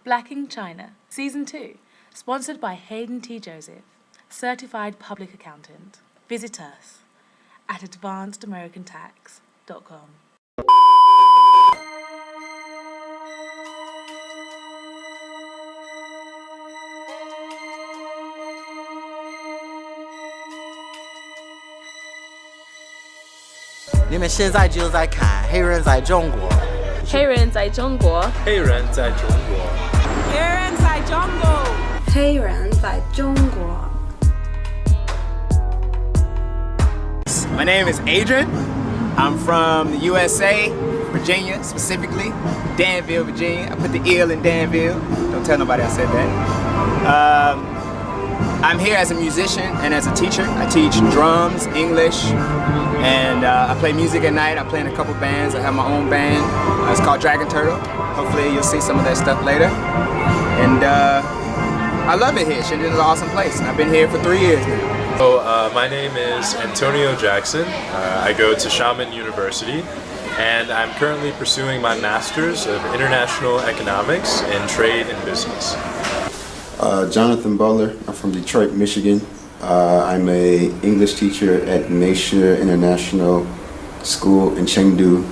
Blacking China, Season 2, sponsored by Hayden T. Joseph, Certified Public Accountant. Visit us at advancedamericantax.com.你们现在就在看黑人在中国。黑人在中国。黑人在中国。黑人在中国。黑人在中国。 My name is Adrian. I'm from the USA, Virginia specifically, Danville, Virginia. I put the ill in Danville. Don't tell nobody I said that. I'm here as a musician and as a teacher. I teach drums, English, and I play music at night. I play in a couple bands. I have my own band. It's called Dragon Turtle. Hopefully you'll see some of that stuff later. And I love it here. Shenzhen is an awesome place. And I've been here for 3 years now. So my name is Antonio Jackson. I go to Xiamen University, and I'm currently pursuing my Master's of International Economics in Trade and Business. Jonathan Butler. I'm from Detroit, Michigan. I'm a English teacher at Naisha International School in Chengdu,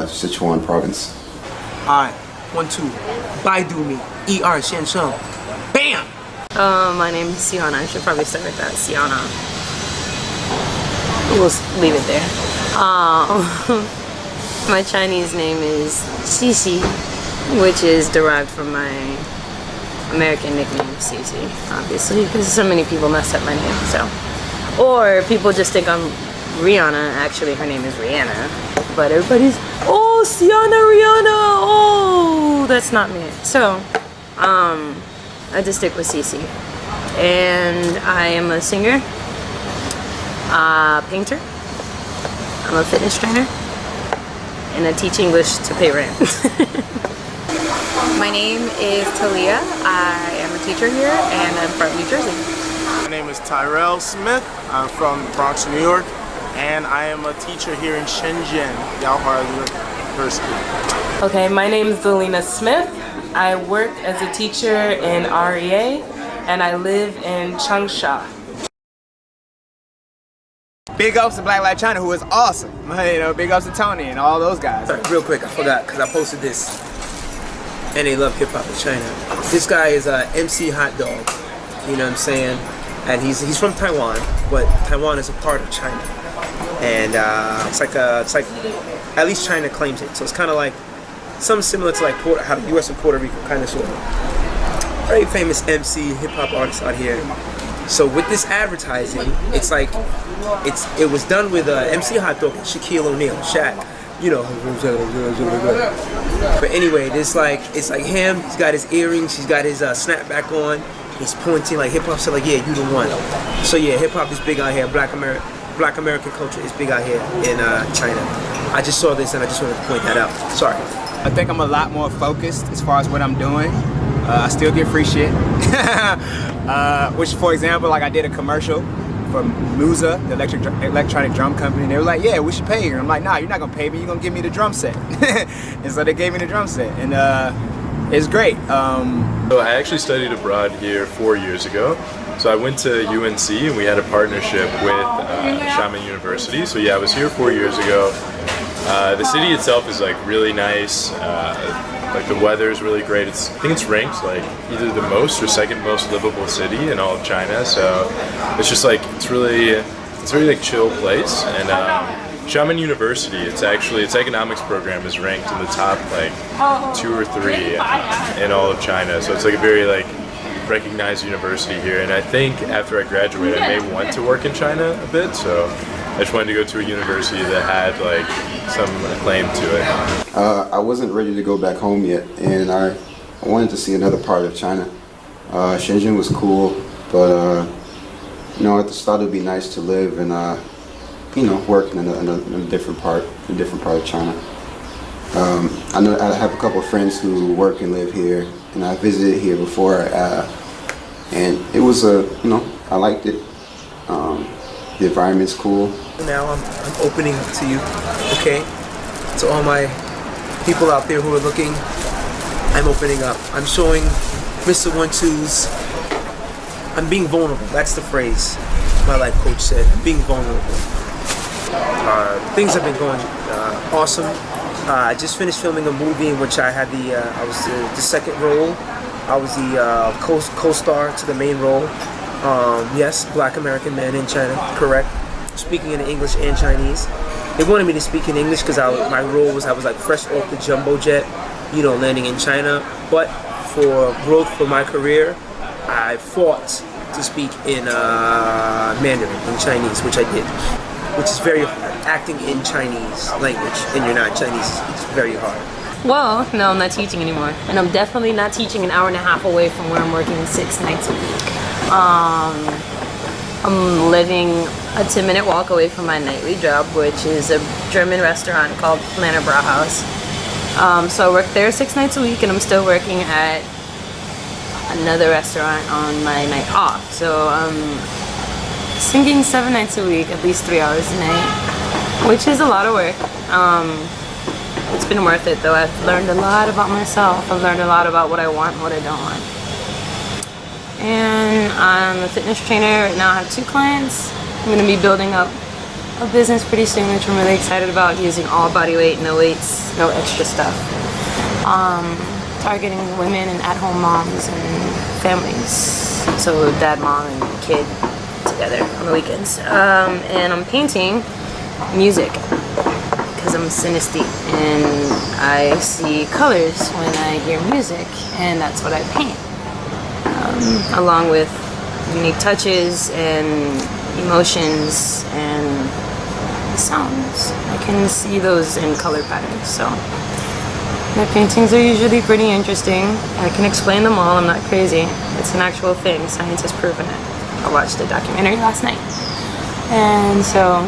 Sichuan Province. Alright, 1, 2, Baidu me, ER 先生, BAM! My name is Siana. I should probably start with that. Siana. We'll leave it there. My Chinese name is Cici, which is derived from my American nickname, Cici, obviously, because so many people mess up my name, so. Or people just think I'm Rihanna. Actually, her name is Rihanna. But everybody's, oh, Siana Rihanna, oh, that's not me. So, I just stick with Cici. And I am a singer, painter, I'm a fitness trainer, and I teach English to pay rent. My name is Talia. I am a teacher here and I'm from New Jersey. My name is Tyrell Smith. I'm from the Bronx, New York, and I am a teacher here in Shenzhen, Yaohai University. Okay, my name is Zalina Smith. I work as a teacher in REA and I live in Changsha. Big ups to Black Lives China, who is awesome. You know, big ups to Tony and all those guys. Real quick, I forgot, because I posted this. And they love hip hop in China. This guy is MC Hot Dog, you know what I'm saying? And he's from Taiwan, but Taiwan is a part of China. And it's like at least China claims it. So it's kind of like something similar to like how the U.S. and Puerto Rico, kind of sort of. Very famous MC hip hop artist out here. So with this advertising, it's like it was done with MC Hot Dog and Shaquille O'Neal, Shaq. You know, but anyway, it's like him. He's got his earrings. He's got his snapback on. He's pointing like hip hop. So like, yeah, you the one. So yeah, hip hop is big out here. Black American culture is big out here in China. I just saw this and I just wanted to point that out. Sorry. I think I'm a lot more focused as far as what I'm doing. I still get free shit, which, for example, like I did a commercial for Musa, the electronic drum company, and they were like, yeah, we should pay you. And I'm like, nah, you're not gonna pay me, you're gonna give me the drum set. And so they gave me the drum set, and it's great. So I actually studied abroad here 4 years ago. So I went to UNC and we had a partnership with Xiamen University. So yeah, I was here 4 years ago. The city itself is like really nice. Like the weather is really great. I think it's ranked like either the most or second most livable city in all of China. So it's just like it's very like chill place. And Xiamen University, its economics program is ranked in the top like 2 or 3 in all of China. So it's like a very like recognized university here. And I think after I graduate, I may want to work in China a bit. So I just wanted to go to a university that had like some claim to it. I wasn't ready to go back home yet, and I wanted to see another part of China. Shenzhen was cool, but you know, I just thought it'd be nice to live and you know, work in a different part of China. I know I have a couple of friends who work and live here, and I visited here before, and it was you know, I liked it. The environment's cool. Now I'm opening up to you, okay? To all my people out there who are looking I'm opening up. I'm showing Mr. 1-2's. I'm being vulnerable. That's the phrase my life coach said. I'm being vulnerable. Things have been going awesome. I just finished filming a movie in which I had I was the second role. I was the co-star to the main role. Yes, Black American man in China, correct. Speaking in English and Chinese. They wanted me to speak in English because my role was I was like fresh off the jumbo jet, you know, landing in China. But for growth for my career, I fought to speak in Mandarin, in Chinese, which I did, which is very hard. Acting in Chinese language and you're not Chinese, it's very hard. Well, no, I'm not teaching anymore. And I'm definitely not teaching an hour and a half away from where I'm working 6 nights a week. I'm living a 10-minute walk away from my nightly job, which is a German restaurant called Planner Brauhaus. So I work there 6 nights a week, and I'm still working at another restaurant on my night off. So I'm singing 7 nights a week, at least 3 hours a night, which is a lot of work. It's been worth it though. I've learned a lot about myself. I've learned a lot about what I want and what I don't want. And I'm a fitness trainer. Right now I have 2 clients. I'm going to be building up a business pretty soon, which I'm really excited about, using all body weight, no weights, no extra stuff. Targeting women and at-home moms and families. So dad, mom, and kid together on the weekends. And I'm painting music because I'm synesthete and I see colors when I hear music, and that's what I paint. Along with unique touches and emotions and sounds. I can see those in color patterns, so my paintings are usually pretty interesting. I can explain them all, I'm not crazy. It's an actual thing, science has proven it. I watched a documentary last night. And so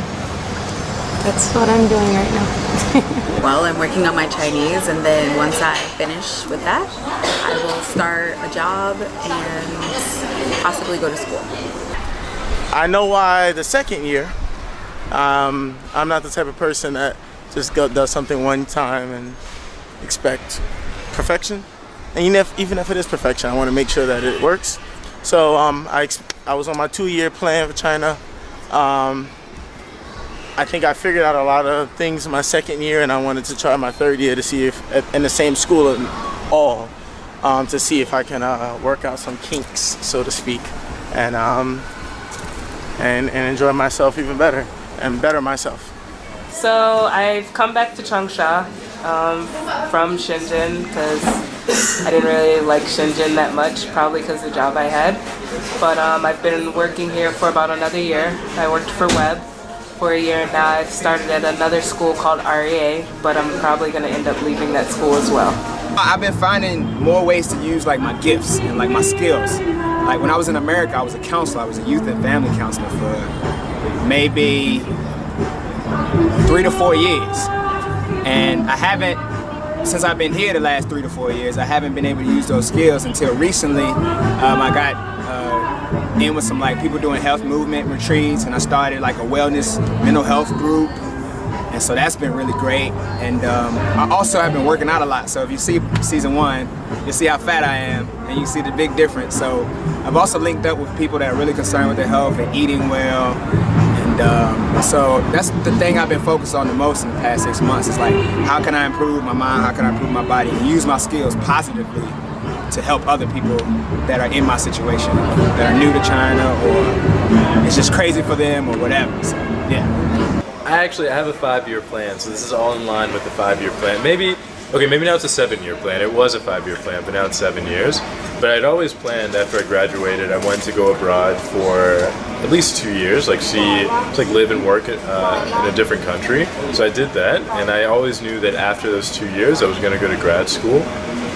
that's what I'm doing right now. Well, I'm working on my Chinese, and then once I finish with that, I will start a job and possibly go to school. I know why the second year. I'm not the type of person that just does something one time and expect perfection. And even if it is perfection, I want to make sure that it works. So I was on my 2-year plan for China. I think I figured out a lot of things in my second year, and I wanted to try my 3rd year to see if, in the same school at all, to see if I can work out some kinks, so to speak, and enjoy myself even better and better myself. So I've come back to Changsha from Shenzhen because I didn't really like Shenzhen that much, probably because of the job I had. But I've been working here for about another year. I worked for Web for a year now. I've started at another school called REA, but I'm probably going to end up leaving that school as well. I've been finding more ways to use like my gifts and like my skills. Like when I was in America, I was a counselor. I was a youth and family counselor for maybe 3 to 4 years. And I haven't, since I've been here the last 3 to 4 years, I haven't been able to use those skills until recently. I got in with some like people doing health movement retreats, and I started like a wellness mental health group, and so that's been really great. And I also have been working out a lot, so if you see season 1, you'll see how fat I am and you see the big difference. So I've also linked up with people that are really concerned with their health and eating well, and so that's the thing I've been focused on the most in the past 6 months. Is like, how can I improve my mind, how can I improve my body, and use my skills positively to help other people that are in my situation, that are new to China, or it's just crazy for them, or whatever. So, yeah. I have a 5-year plan, so this is all in line with the 5-year plan. Maybe now it's a 7-year plan. It was a 5-year plan, but now it's 7 years. But I'd always planned after I graduated, I wanted to go abroad for at least 2 years, live and work in a different country. So I did that, and I always knew that after those 2 years, I was going to go to grad school.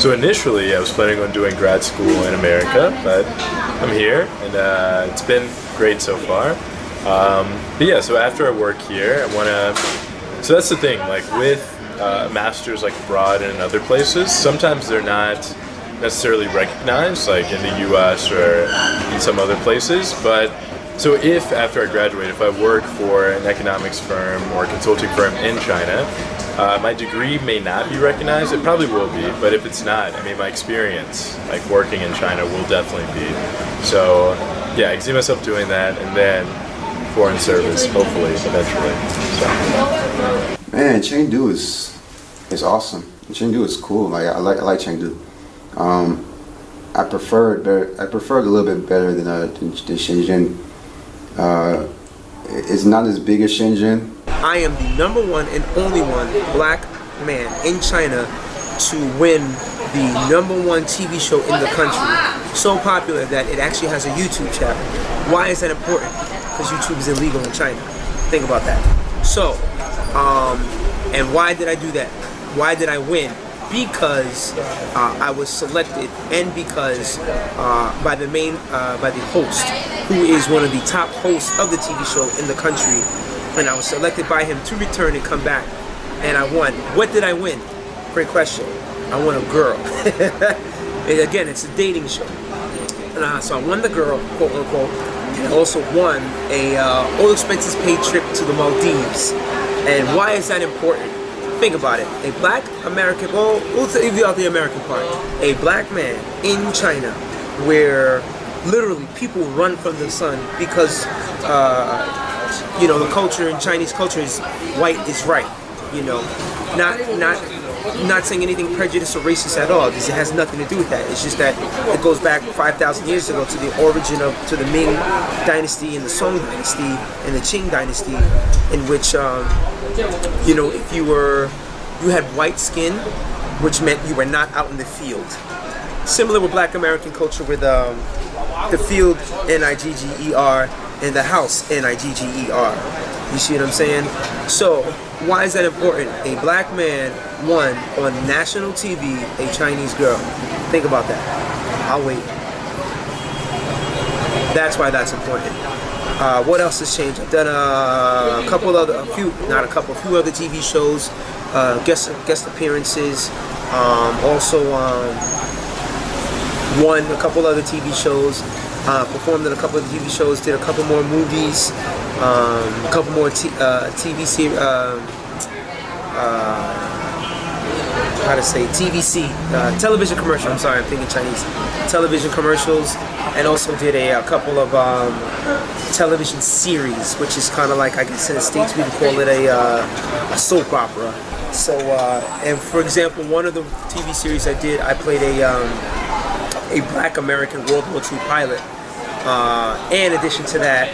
So initially, I was planning on doing grad school in America, but I'm here, and it's been great so far. But yeah, so after I work here, I want to. So that's the thing, like with masters like abroad and in other places, sometimes they're not necessarily recognized, like in the U.S. or in some other places. But so if after I graduate, if I work for an economics firm or a consulting firm in China, My degree may not be recognized. It probably will be, but if it's not, I mean, my experience, like working in China, will definitely be. So, yeah, I can see myself doing that, and then foreign service, hopefully, eventually. So. Man, Chengdu is awesome. Chengdu is cool. Like I like Chengdu. I prefer it a little bit better than Shenzhen. It's not as big as Shenzhen. I am the #1 and only one black man in China to win the #1 TV show in the country. So popular that it actually has a YouTube channel. Why is that important? Because YouTube is illegal in China. Think about that. So, and why did I do that? Why did I win? Because I was selected, and because by the host, who is one of the top hosts of the TV show in the country, and I was selected by him to return and come back, and I won. What did I win? Great question. I won a girl. And again, it's a dating show. So I won the girl, quote unquote, and I also won a all expenses paid trip to the Maldives. And why is that important? Think about it. A black American, well, we'll leave out the American part. A black man in China, where literally people run from the sun because, you know, the culture in Chinese culture is white is right. You know, not saying anything prejudiced or racist at all. This has nothing to do with that. It's just that it goes back 5,000 years ago to the origin to the Ming dynasty and the Song dynasty and the Qing dynasty, in which you know, if you had white skin, which meant you were not out in the field. Similar with Black American culture with the field, N-I-G-G-E-R, and the house, N-I-G-G-E-R. You see what I'm saying? So, why is that important? A black man won on national TV a Chinese girl. Think about that. I'll wait. That's why that's important. What else has changed? I've done a few other TV shows, guest appearances. Also won a couple other TV shows. Performed in a couple of TV shows. Did a couple more movies. A couple more TV series. Television commercial. I'm sorry, I'm thinking Chinese. Television commercials, and also did a couple of television series, which is kind of like, I guess in the States we would call it a soap opera. So, and for example, one of the TV series I did, I played a Black American World War II pilot. In addition to that,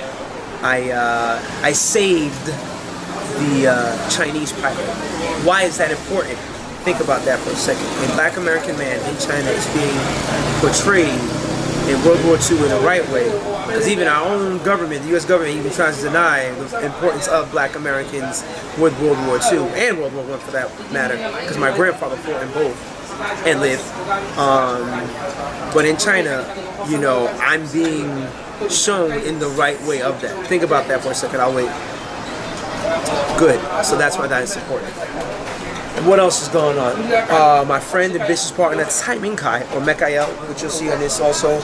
I saved the Chinese pilot. Why is that important? Think about that for a second. A Black American man in China is being portrayed in World War II in the right way, because even our own government, the U.S. government, even tries to deny the importance of Black Americans with World War II and World War I for that matter, because my grandfather fought in both and lived. But in China, you know, I'm being shown in the right way of that. Think about that for a second. I'll wait. Good. So that's why that is important. And what else is going on? My friend and business partner, Tsai Ming-kai, or Mekael, which you'll see on this also.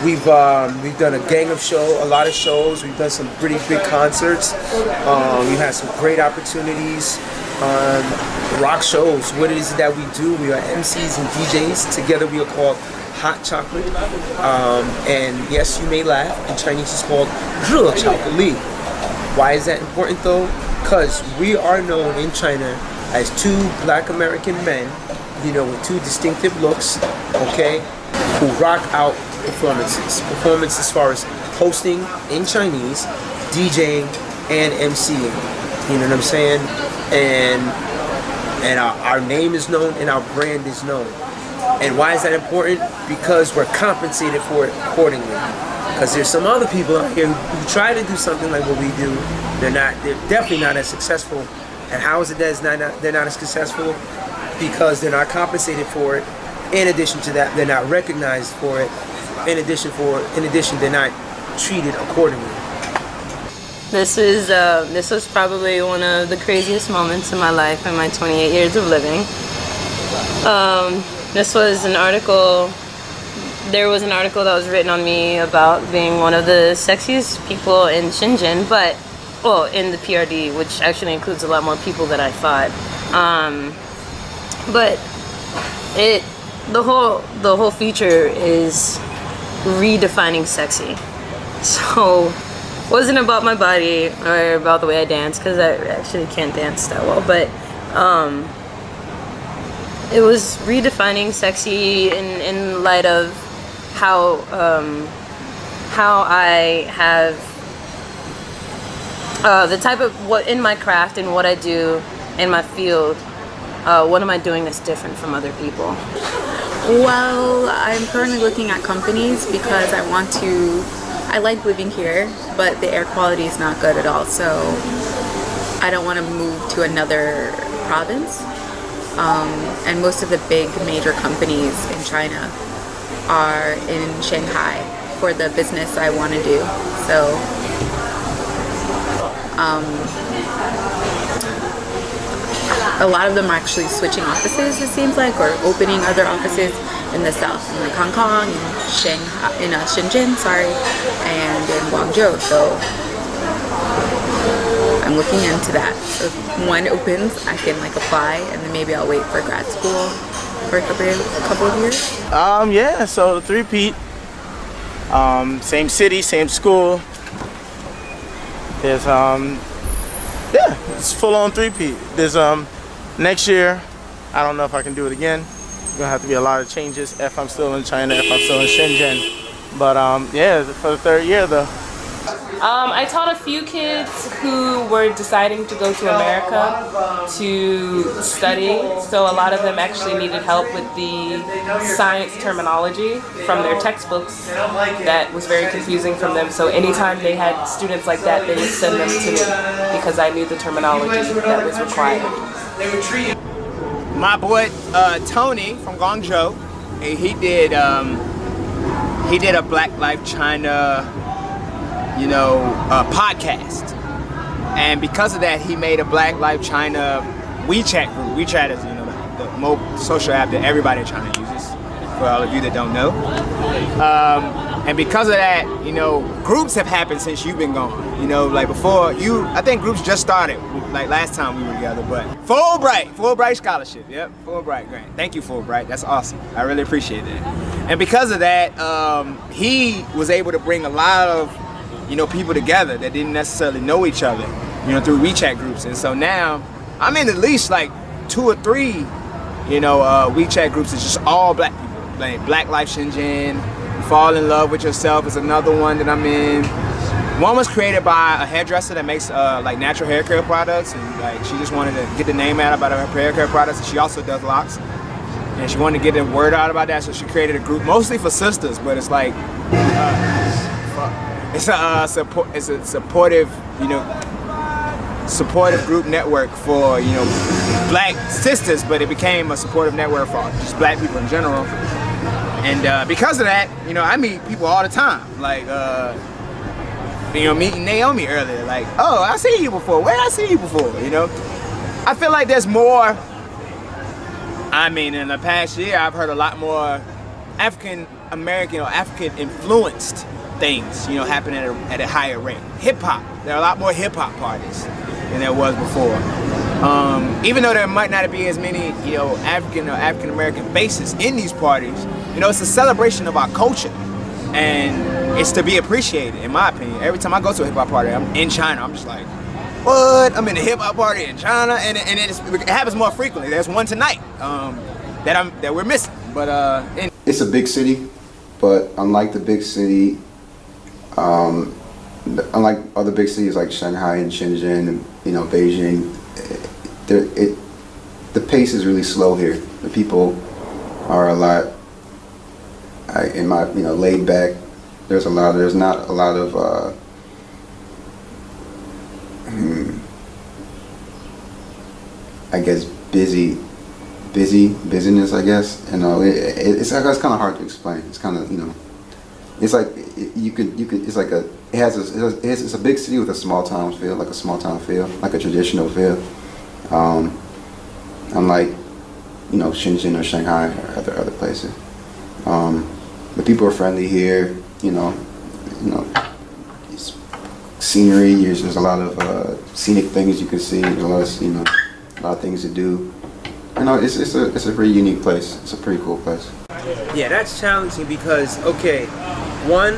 We've done a gang of a lot of shows. We've done some pretty big concerts. We've had some great opportunities. Rock shows. What is it that we do? We are MCs and DJs. Together we are called Hot Chocolate. And yes, you may laugh. In Chinese it's called 热巧克力. Why is that important though? Because we are known in China as two Black American men, you know, with two distinctive looks, okay, who rock out performances. Performance as far as hosting in Chinese, DJing, and MCing. You know what I'm saying? And our name is known and our brand is known. And why is that important? Because we're compensated for it accordingly. Because there's some other people out here who try to do something like what we do. They're definitely not as successful. And how is it that they're not as successful? Because they're not compensated for it. In addition to that, they're not recognized for it. In addition, they're not treated accordingly. This was probably one of the craziest moments in my life in my 28 years of living. This was an article. There was an article that was written on me about being one of the sexiest people in Shenzhen, in the PRD, which actually includes a lot more people than I thought. But the whole feature is redefining sexy. So wasn't about my body or about the way I dance, because I actually can't dance that well, but it was redefining sexy in light of how I have the type of what in my craft and what I do in my field. What am I doing that's different from other people? Well, I'm currently looking at companies because I like living here, but the air quality is not good at all, so I don't want to move to another province. And most of the big major companies in China are in Shanghai for the business I want to do. So a lot of them are actually switching offices, it seems like, or opening other offices in the south, in like Hong Kong, in Shanghai, in Shenzhen, and in Guangzhou. So I'm looking into that. So if one opens, I can like apply, and then maybe I'll wait for grad school for a couple of years. Yeah. So the three-peat, same city, same school. There's yeah, it's full-on three-peat. There's next year, I don't know if I can do it again. Gonna have to be a lot of changes if I'm still in China, if I'm still in Shenzhen. But yeah, for the third year though. I taught a few kids who were deciding to go to America to study. So a lot of them actually needed help with the science terminology from their textbooks. That was very confusing from them. So anytime they had students like that, they would send them to me because I knew the terminology that was required. My boy Tony from Guangzhou, he did a Black Life China, podcast, and because of that, he made a Black Life China WeChat group. WeChat is the mobile social app that everybody in China uses. For all of you that don't know, and because of that, groups have happened since you've been gone. Like before you, I think groups just started. Like last time we were together, but Fulbright scholarship, yep, Fulbright grant. Thank you, Fulbright, that's awesome. I really appreciate that. And because of that, he was able to bring a lot of, people together that didn't necessarily know each other, through WeChat groups. And so now, I'm in at least like 2 or 3, WeChat groups. It's just all black people. Like Black Life Shenzhen, Fall in Love with Yourself is another one that I'm in. One was created by a hairdresser that makes like natural hair care products, and like she just wanted to get the name out about her hair care products, and she also does locks. And she wanted to get the word out about that, so she created a group mostly for sisters, but it's like it's a supportive, supportive group network for black sisters, but it became a supportive network for just black people in general. And because of that, I meet people all the time, like meeting Naomi earlier, like, oh, I seen you before. Where did I see you before? I feel like there's more. In the past year, I've heard a lot more African American or African influenced things, happening at a higher rate. Hip hop. There are a lot more hip hop parties than there was before. Even though there might not be as many, African or African American faces in these parties, it's a celebration of our culture. And it's to be appreciated, in my opinion. Every time I go to a hip hop party, I'm in China, I'm just like, what? I'm in a hip hop party in China, and it happens more frequently. There's one tonight that we're missing. But it's a big city, but unlike the big city, unlike other big cities like Shanghai and Shenzhen and Beijing, the pace is really slow here. The people are a lot. Laid back. There's not a lot of I guess busyness, I guess. It's kind of hard to explain. It's kind of, it's like it's like it's a big city with a small town feel, like a traditional feel. Unlike Shenzhen or Shanghai or other places. The people are friendly here, scenery, there's a lot of scenic things you can see, there's a lot of, a lot of things to do. You know, it's a very unique place. It's a pretty cool place. Yeah, that's challenging because one,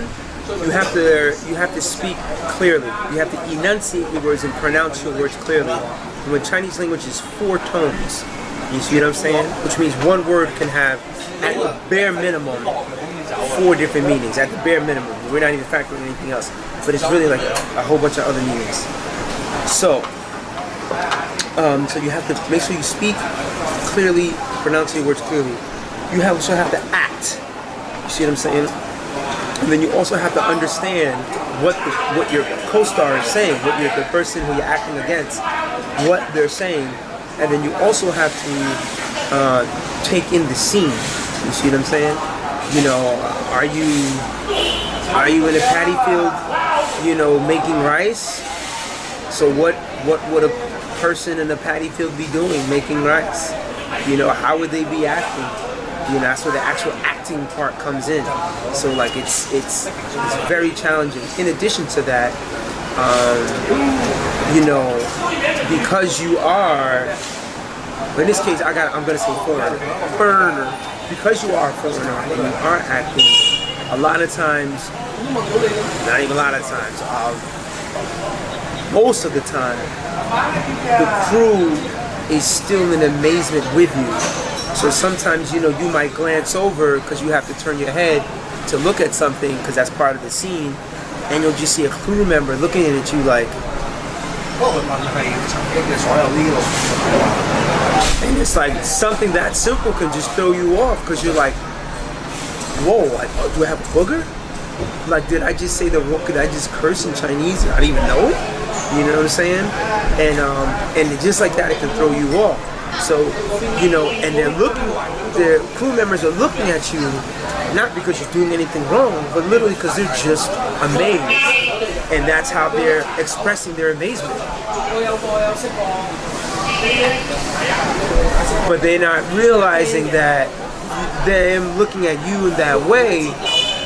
you have to speak clearly. You have to enunciate your words and pronounce your words clearly. And when Chinese language is 4 tones, you see what I'm saying? Which means one word can have, at the bare minimum, 4 different meanings. At the bare minimum, we're not even factoring anything else. But it's really like a whole bunch of other meanings. So you have to make sure you speak clearly, pronounce your words clearly. You also have to act. You see what I'm saying? And then you also have to understand what your co-star is saying, the person who you're acting against, what they're saying, and then you also have to take in the scene. You see what I'm saying? You know, are you in a paddy field, you know, making rice? So what would a person in a paddy field be doing, making rice? You know, how would they be acting? You know, that's where the actual acting part comes in. So like it's very challenging. In addition to that, you know, because you are, in this case I'm gonna say foreigner. Because you are a foreigner and you are acting, a lot of times, not even a lot of times, most of the time, the crew is still in amazement with you. So sometimes, you know, you might glance over because you have to turn your head to look at something because that's part of the scene, and you'll just see a crew member looking at you like, and it's like something that simple can just throw you off because you're like, whoa, do I have a booger? Like, did I just say the word? Could I just curse in Chinese and I didn't even know it? You know what I'm saying? And just like that, it can throw you off. So, you know, and the crew members are looking at you, not because you're doing anything wrong, but literally because they're just amazed. And that's how they're expressing their amazement. But they're not realizing that them looking at you in that way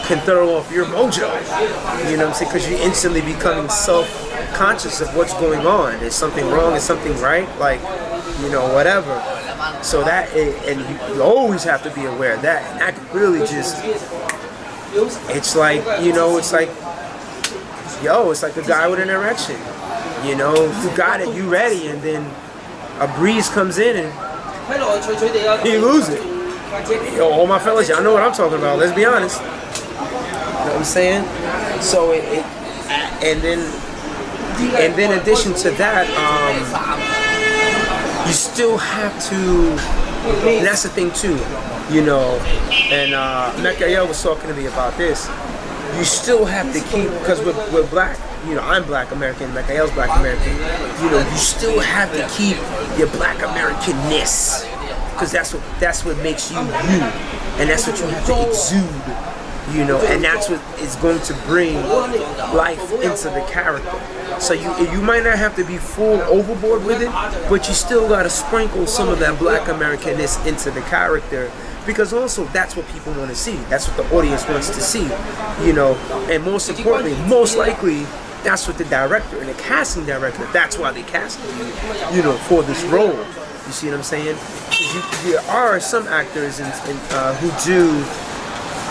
can throw off your mojo. You know what I'm saying? Because you're instantly becoming self-conscious of what's going on. Is something wrong? Is something right? Like, you know, whatever. So that, and you always have to be aware of that. And that could really just, it's like, you know, it's like, yo, it's like a guy with an erection. You know, you got it, you ready, and then a breeze comes in and you lose it. Yo, all my fellas, y'all know what I'm talking about. Let's be honest. You know what I'm saying? So and then in addition to that, you still have to, and that's the thing too, you know, and Mecca was talking to me about this. You still have to keep, because we're black, you know, I'm black American, Mecca's black American, you know, you still have to keep your black Americanness, because that's what makes you you, and that's what you have to exude, you know, and that's what is going to bring life into the character. So you might not have to be full overboard with it, but you still got to sprinkle some of that black Americanness into the character, because also that's what people want to see. That's what the audience wants to see, you know, and most importantly, most likely, that's what the director and the casting director, that's why they cast you, you know, for this role. You see what I'm saying? There are some actors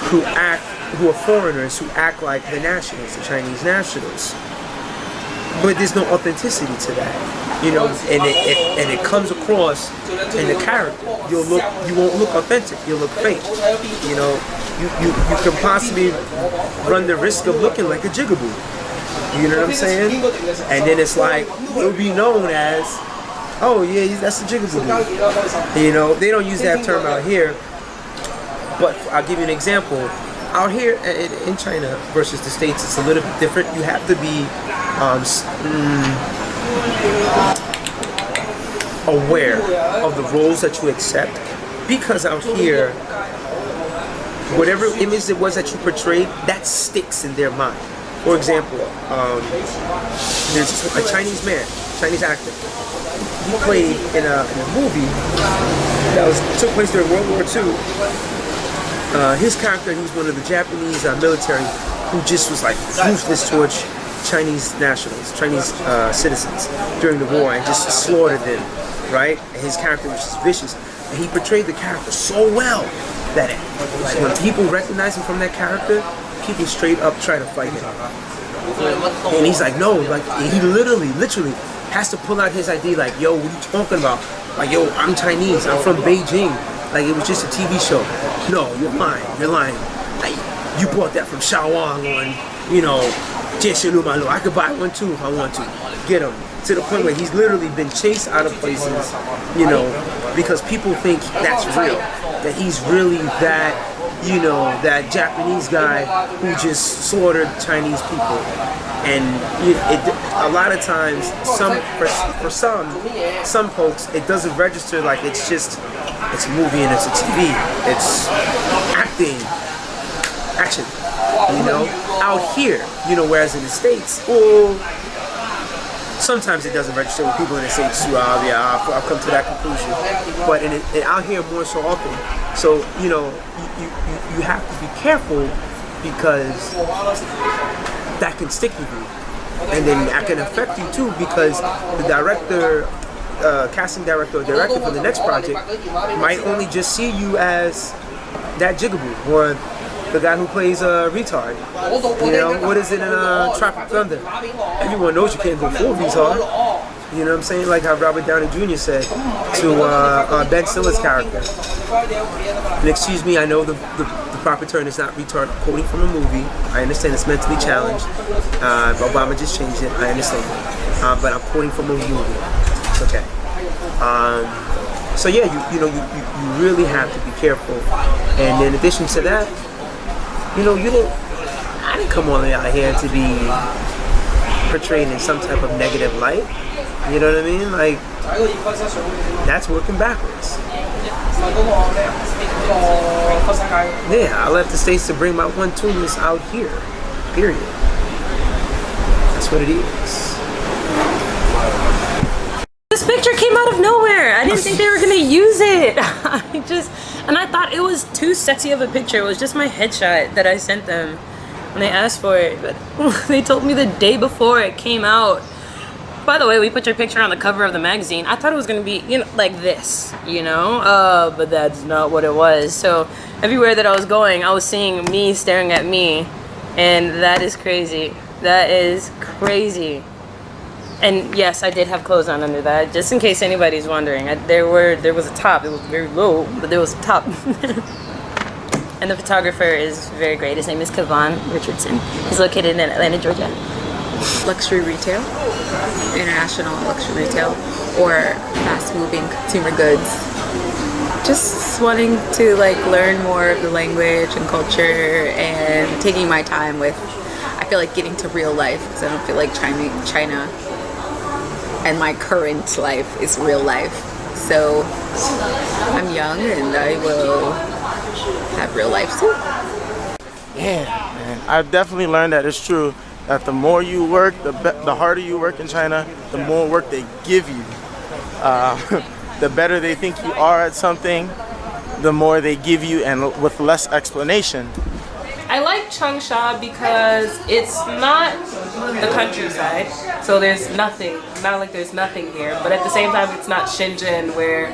who are foreigners who act like the nationals, the Chinese nationals. But there's no authenticity to that, you know, and it comes across in the character. You won't look authentic. You'll look fake. You know, you can possibly run the risk of looking like a jigaboo. You know what I'm saying? And then it's like it'll be known as, oh yeah, that's a jigaboo. You know, they don't use that term out here, but I'll give you an example. Out here in China versus the States, it's a little bit different. You have to be aware of the roles that you accept, because out here, whatever image it was that you portrayed, that sticks in their mind. For example, there's a Chinese man, Chinese actor. He played in a movie that took place during World War II. His character, he was one of the Japanese military who just was like ruthless towards Chinese nationals, Chinese citizens during the war, and just slaughtered them. right? And his character was just vicious. And he portrayed the character so well that when people recognize him from that character, people straight up try to fight him. And he's like, no, like he literally has to pull out his ID like, yo, what are you talking about? Like, yo, I'm Chinese, I'm from Beijing. Like, it was just a TV show. No, you're lying. Like, you bought that from Shaowang on, you know, Jieshilu. I could buy one too if I want to. Get him. To the point where he's literally been chased out of places, you know, because people think that's real. That he's really that, you know, that Japanese guy who just slaughtered Chinese people. And a lot of times, for some folks, it doesn't register like it's a movie and it's a TV. It's action, you know, out here, you know, whereas in the States, well, sometimes it doesn't register with people in the States too. I'll come to that conclusion. But out here more so often. So, you know, you have to be careful because that can stick with you. And then that can affect you too because the director, casting director or director for the next project might only just see you as that Jigaboo or the guy who plays retard. You know, what is it in Tropic Thunder? Everyone knows you can't go full retard. You know what I'm saying? Like how Robert Downey Jr. said to Ben Stiller's character. And excuse me, I know the proper term is not retard. I'm quoting from a movie. I understand it's mentally challenged. Obama just changed it. I understand. But I'm quoting from a movie. It's okay. So yeah, you really have to be careful. And in addition to that, you know, I didn't come all the way out here to be portrayed in some type of negative light. You know what I mean? Like, that's working backwards. Yeah, I left the States to bring my one-tuneness out here. Period. That's what it is. This picture came out of nowhere. I didn't think they were gonna use it. And I thought it was too sexy of a picture. It was just my headshot that I sent them when they asked for it. But they told me the day before it came out. By the way, we put your picture on the cover of the magazine. I thought it was gonna be, you know, like this, you know? But that's not what it was. So everywhere that I was going, I was seeing me staring at me. And that is crazy. That is crazy. And yes, I did have clothes on under that, just in case anybody's wondering. There was a top. It was very low, but there was a top. And the photographer is very great. His name is Kevon Richardson. He's located in Atlanta, Georgia. Luxury retail, international luxury retail, or fast-moving consumer goods. Just wanting to like learn more of the language and culture, and taking my time with. I feel like getting to real life because I don't feel like China and my current life is real life. So I'm young and I will have real life soon. Yeah, man. I've definitely learned that it's true that the more you work, the harder you work in China, the more work they give you. The better they think you are at something, the more they give you and with less explanation. I like Changsha because it's not the countryside, so there's nothing, not like there's nothing here, but at the same time it's not Shenzhen where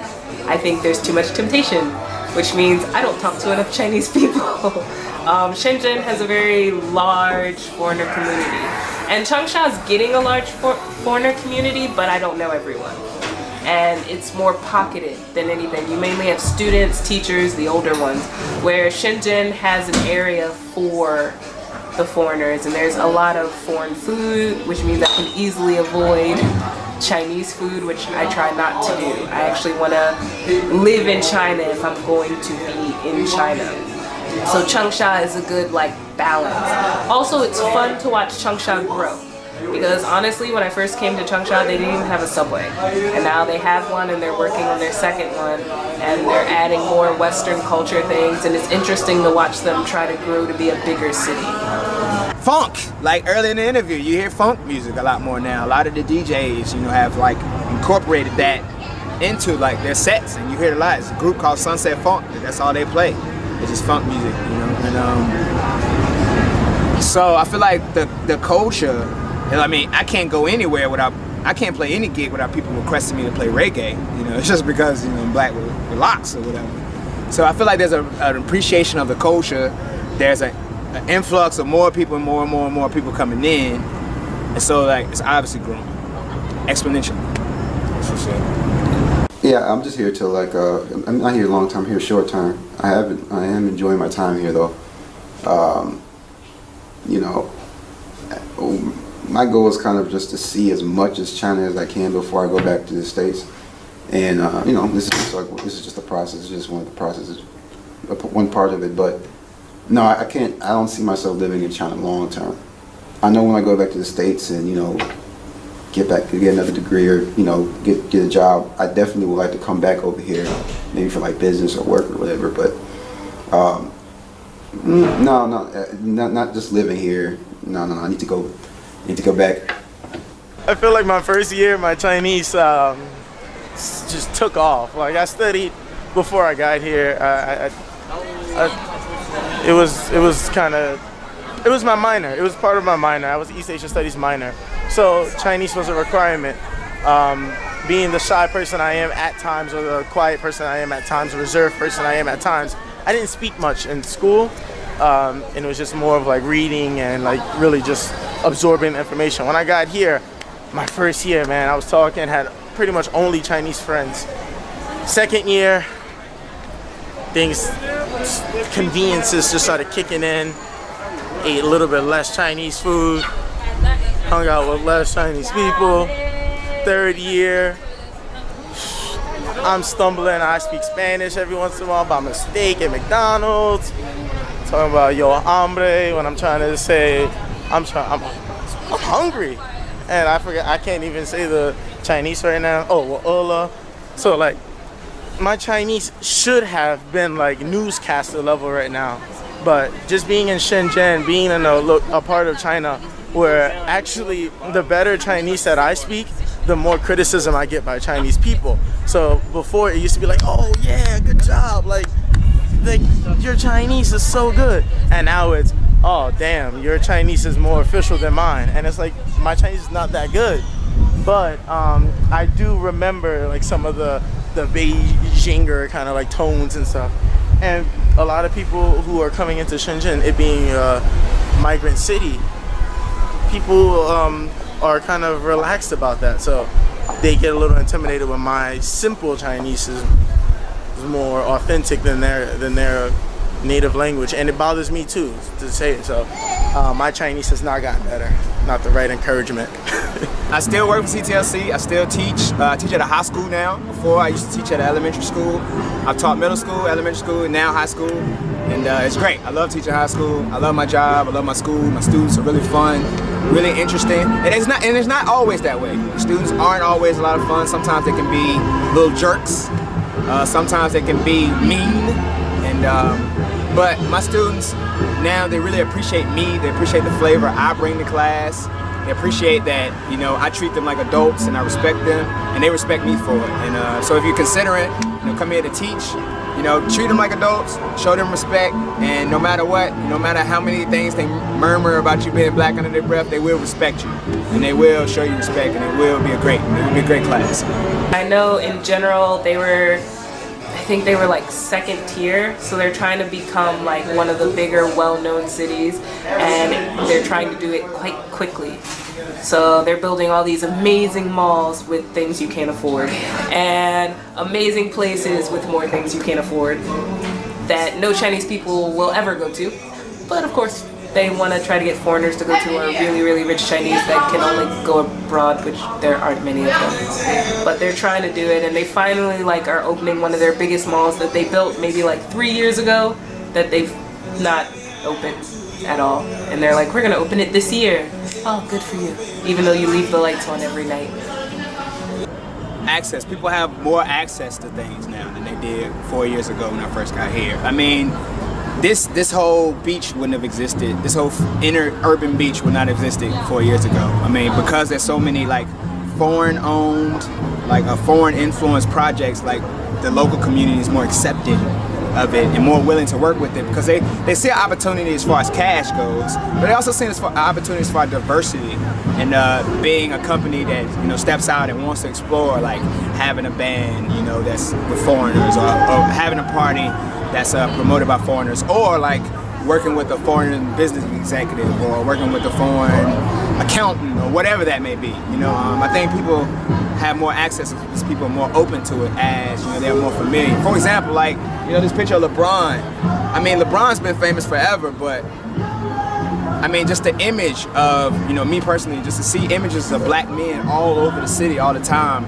I think there's too much temptation, which means I don't talk to enough Chinese people. Shenzhen has a very large foreigner community, and Changsha is getting a large foreigner community, but I don't know everyone. And it's more pocketed than anything. You mainly have students, teachers, the older ones, where Shenzhen has an area for the foreigners, and there's a lot of foreign food, which means I can easily avoid Chinese food, which I try not to do. I actually want to live in China if I'm going to be in China. So Changsha is a good like balance. Also, it's fun to watch Changsha grow. Because honestly, when I first came to Changsha, they didn't even have a subway. And now they have one, and they're working on their second one. And they're adding more Western culture things. And it's interesting to watch them try to grow to be a bigger city. Funk, like early in the interview, you hear funk music a lot more now. A lot of the DJs, you know, have like incorporated that into like their sets. And you hear it a lot. It's a group called Sunset Funk. That's all they play. It's just funk music, you know. And so I feel like the culture, I mean, I can't go anywhere without I can't play any gig without people requesting me to play reggae. You know, it's just because, you know, I'm black with locks or whatever. So I feel like there's an appreciation of the culture. There's an influx of more people and more people coming in. And so like it's obviously growing exponentially. That's what's up. Yeah, I'm just here till like I'm not here long term. I'm here short term. I am enjoying my time here though. You know, my goal is kind of just to see as much as China as I can before I go back to the States. And you know, this is just a process. It's just one of the processes, one part of it. But no, I can't. I don't see myself living in China long term. I know when I go back to the States and, you know, get another degree or, you know, get a job, I definitely would like to come back over here, maybe for like business or work or whatever. But no, not just living here. No, I need to go back. I feel like my first year, my Chinese just took off. Like I studied before I got here. It was my minor. It was part of my minor. I was East Asian Studies minor. So Chinese was a requirement. Being the shy person I am at times, or the quiet person I am at times, the reserved person I am at times, I didn't speak much in school. And it was just more of like reading and like really just absorbing information. When I got here, my first year, man, I was talking, had pretty much only Chinese friends. Second year, conveniences just started kicking in. Ate a little bit less Chinese food, hung out with less Chinese people. Third year, I'm stumbling. I speak Spanish every once in a while by mistake at McDonald's. Talking about yo hambre when I'm trying to say I'm hungry, and I forget. I can't even say the Chinese right now. Oh, well, hola. So like, my Chinese should have been like newscaster level right now. But just being in Shenzhen, being in a part of China where actually the better Chinese that I speak, the more criticism I get by Chinese people. So before it used to be like, oh yeah, good job, like your Chinese is so good. And now it's, oh damn, your Chinese is more official than mine. And it's like, my Chinese is not that good. But I do remember like some of the Beijinger kind of like tones and stuff. And a lot of people who are coming into Shenzhen, it being a migrant city, people are kind of relaxed about that. So they get a little intimidated when my simple Chinese is more authentic than their native language. And it bothers me too to say it. So my Chinese has not gotten better. Not the right encouragement. I still work for CTLC. I still teach. I teach at a high school now. Before I used to teach at an elementary school. I've taught middle school, elementary school, and now high school. And it's great. I love teaching high school. I love my job. I love my school. My students are really fun, really interesting. And it's not always that way. Students aren't always a lot of fun. Sometimes they can be little jerks. Sometimes they can be mean. But my students now, they really appreciate me. They appreciate the flavor I bring to class. They appreciate that, you know, I treat them like adults and I respect them, and they respect me for it. And so if you're considering, you know, come here to teach, you know, treat them like adults, show them respect, and no matter what, no matter how many things they murmur about you being black under their breath, they will respect you, and they will show you respect, and it will be a great class. I know in general I think they were like second tier, so they're trying to become like one of the bigger well-known cities, and they're trying to do it quite quickly. So they're building all these amazing malls with things you can't afford, and amazing places with more things you can't afford that no Chinese people will ever go to. But of course, they want to try to get foreigners to go to our really, really rich Chinese that can only go abroad, which there aren't many of them. But they're trying to do it, and they finally like are opening one of their biggest malls that they built maybe like 3 years ago that they've not opened at all. And they're like, we're gonna open it this year. Oh, good for you. Even though you leave the lights on every night. Access. People have more access to things now than they did 4 years ago when I first got here. I mean, this whole beach wouldn't have existed. This whole inner urban beach would not have existed 4 years ago. I mean, because there's so many like foreign owned, like foreign influenced projects, like the local community is more accepted of it and more willing to work with it because they see an opportunity as far as cash goes, but they also see an opportunity as far as diversity and being a company that, you know, steps out and wants to explore, like having a band, you know, that's with foreigners, or having a party that's promoted by foreigners, or like working with a foreign business executive, or working with a foreign accountant, or whatever that may be. You know, I think people have more access because people are more open to it as, you know, they're more familiar. For example, like, you know, this picture of LeBron. I mean, LeBron's been famous forever, but I mean, just the image of, you know, me personally, just to see images of black men all over the city all the time,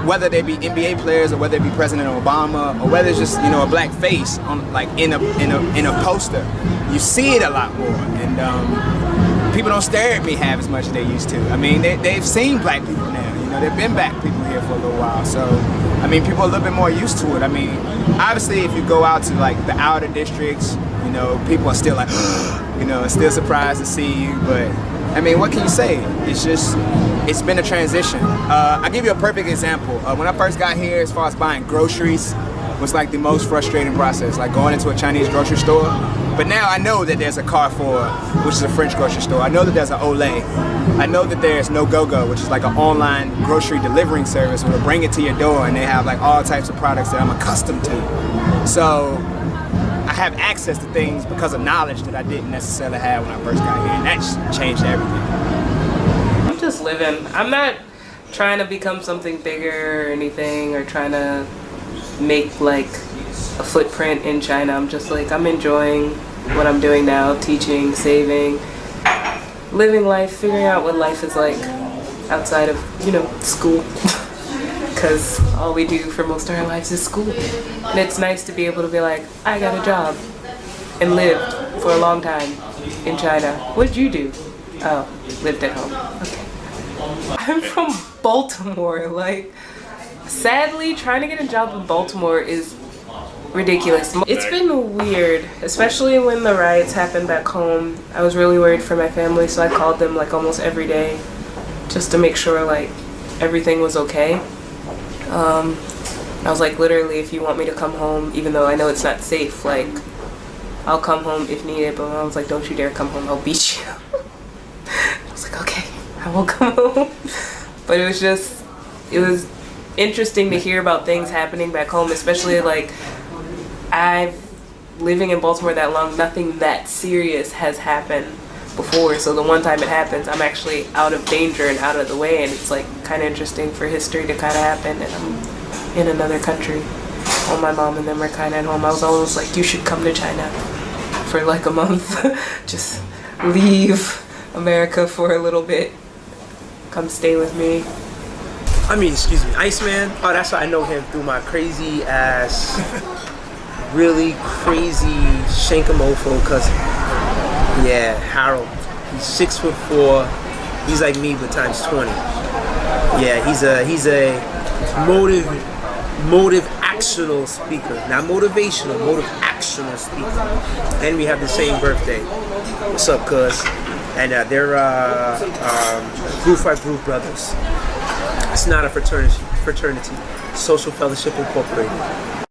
whether they be NBA players or whether it be President Obama or whether it's just, you know, a black face on, like in a poster, you see it a lot more, and people don't stare at me half as much as they used to. I mean, they've seen black people now. You know, they've been black people here for a little while, so I mean, people are a little bit more used to it. I mean, obviously, if you go out to like the outer districts, you know, people are still like, you know, still surprised to see you, but I mean, what can you say? It's just, it's been a transition. I'll give you a perfect example. When I first got here, as far as buying groceries, was like the most frustrating process, like going into a Chinese grocery store. But now I know that there's a Carrefour, which is a French grocery store. I know that there's an Olay. I know that there's No Go-Go, which is like an online grocery delivering service where they bring it to your door and they have like all types of products that I'm accustomed to. So I have access to things because of knowledge that I didn't necessarily have when I first got here, and that's changed everything. I'm just living. I'm not trying to become something bigger or anything, or trying to make like a footprint in China. I'm just like, I'm enjoying what I'm doing now, teaching, saving, living life, figuring out what life is like outside of, you know, school. Because all we do for most of our lives is school. And it's nice to be able to be like, I got a job and lived for a long time in China. What did you do? Oh, lived at home. Okay. I'm from Baltimore. Like, sadly, trying to get a job in Baltimore is ridiculous. It's been weird, especially when the riots happened back home. I was really worried for my family, so I called them like almost every day just to make sure like everything was okay. I was like, literally, if you want me to come home, even though I know it's not safe, like, I'll come home if needed. But I was like, don't you dare come home, I'll beat you. I was like, okay, I won't come home. But it was interesting to hear about things happening back home, especially like, living in Baltimore that long, nothing that serious has happened before. So the one time it happens, I'm actually out of danger and out of the way, and it's like kind of interesting for history to kind of happen, and I'm in another country. All my mom and them were kind of at home. I was almost like, you should come to China for like a month. Just leave America for a little bit. Come stay with me. I mean, excuse me, Iceman. Oh, that's why I know him, through my crazy ass, really crazy Shankamofo cousin. Yeah, Harold. He's 6'4". He's like me, but times 20. Yeah, he's a motive actional speaker, not motivational, motive actional speaker. And we have the same birthday. What's up, cuz? And they're Group 5 Group Brothers. It's not a fraternity. Social Fellowship Incorporated.